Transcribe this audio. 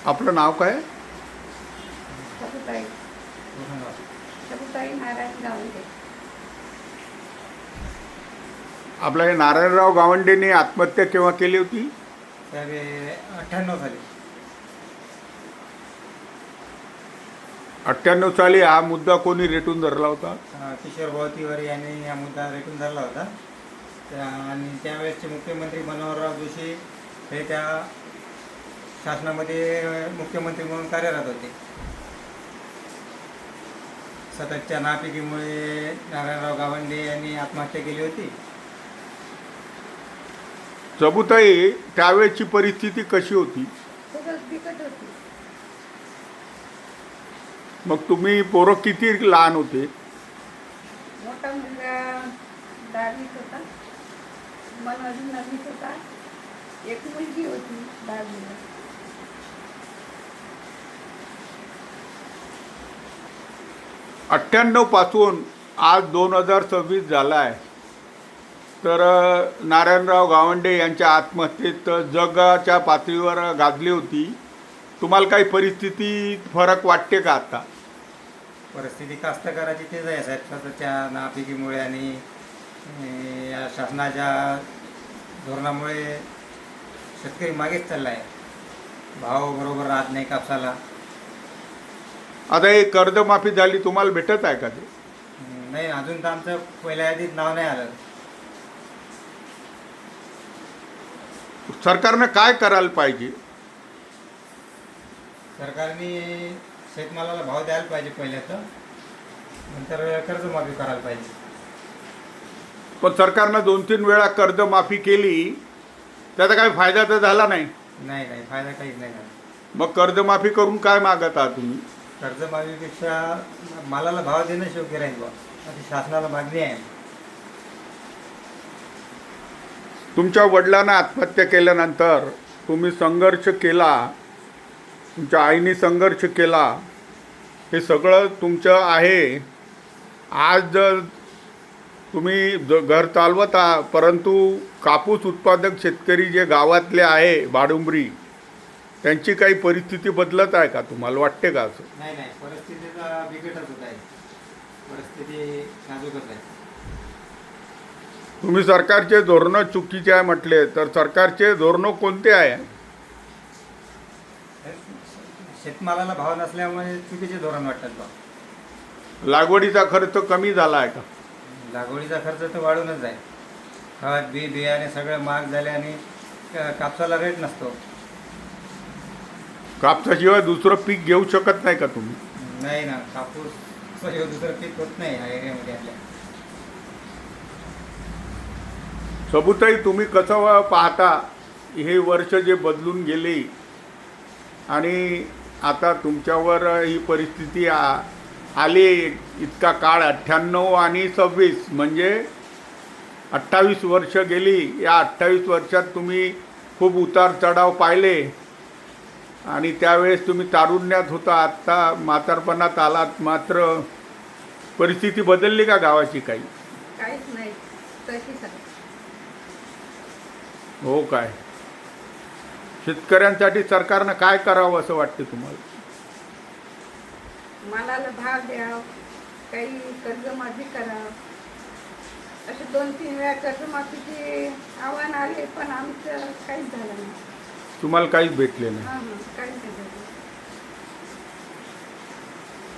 आपलं नाव काय? शकुताई शकुताई नारायण गावंडे. आपलं हे नारायणराव गावंडेंनी आत्महत्या केव्हा केली होती? त्यावे 98 साली. 98 साली. हा मुद्दा कोणी रेटून धरला होता? किशोर भाऊ तिवारी यांनी हा मुद्दा रेटून धरला होता. आणि त्यावेळेसचे मुख्यमंत्री मनोहरराव जोशी हे त्या शासनामध्ये मुख्यमंत्री म्हणून कार्यरत होते. सततच्या नापिकीमुळे नारायणराव गावंडे यांनी आत्महत्या केली होती. सबुताई, त्यावेळेची परिस्थिती कशी होती? खूपच बिकट होती. मग तुम्ही पोरं किती लहान होते? मोठा मुलगा 10वीत होता, मन अजून 9वीत होता. एक मुलगी होती 10वीला. '98 पासून आज 2026 झाला आहे, तर नारायणराव गावंडे यांच्या आत्महत्येत जगाच्या पातळीवर गाजली होती. तुम्हाला काही परिस्थितीत फरक वाटते का आता? परिस्थिती कास्तकाराची तेच आहे साहेब. सततच्या नापिकीमुळे आणि या शासनाच्या धोरणामुळे शेतकरी मागेच चालला आहे. भाव बरोबर राहत नाही कापसाला. आता हे कर्जमाफी झाली, तुम्हाला भेटत आहे का ते? नाही, अजून तर आमचं पहिल्या यादीत नाव नाही आलं. सरकारनं काय करायला पाहिजे? सरकारने शेतमालाला भाव द्यायला पाहिजे पहिल्या, तर नंतर कर्जमाफी करायला पाहिजे. पण सरकारनं 2-3 वेळा कर्जमाफी केली, त्याचा काही फायदा तर झाला नाही. नाही नाही, फायदा काहीच नाही झाला. मग कर्जमाफी करून काय मागत आहात तुम्ही? कर्जमाफीपेक्षा मालाला भाव देणं योग्य राहील बा, अशी शासनाला मागणी आहे. तुमच्या वडिलांना आत्महत्या केल्यानंतर तुम्ही संघर्ष केला, तुमच्या आईने संघर्ष केला, हे सगळं तुमचं आहे. आज जर तुम्ही घर चालवत आहात, परंतु कापूस उत्पादक शेतकरी जे गावातले आहे भाडुंबरी, त्यांची काही परिस्थिती बदलत आहे का? तुम्हाला वाटते का असं? नाही नाही, परिस्थितीचा बिकटच होत आहे. परिस्थिती नाजूकच आहे. तुम्ही सरकारचे धोरणं चुकीचे आहे म्हटले, तर सरकारचे धोरणं कोणते आहे? शेतमालाला भाव नसल्यामुळे चुकीचे धोरण वाटतात बा. लागवडीचा खर्च कमी झाला आहे का? लागवडीचा खर्च तर वाढूनच आहे. खत बियाणे सगळं महाग झाले आणि कापसाला रेट नसतो. कापसाशिवाय दुसरं पीक घेऊ शकत नाही का तुम्ही? नाही ना, कापूस दुसरं पीक होत नाही ह्या एरियामध्ये आपल्या. सबुताई, तुम्ही कसं पाहता हे वर्ष जे बदलून गेले आणि आता तुमच्यावर ही परिस्थिती आली? इतका काळ 98 आणि 26 म्हणजे 28 वर्ष गेली. या 28 वर्षात तुम्ही खूप उतार चढाव पाहिले आणि त्यावेळेस तुम्ही तारुण्यात होता, आत्ता म्हातारपणात आलात. मात्र परिस्थिती बदलली का गावाची काही? काहीच नाही, तशीच आहे. हो काय? शेतकऱ्यांसाठी सरकारनं काय करावं असं वाटते तुम्हाला? मालाला भाव द्याव, काही कर्जमाफी करावं. असे 2-3 वेळा कर्जमाफीचे आव्हान आले, पण आमचं काहीच झालं नाही. तुम्हाला काहीच भेटले नाही. हां.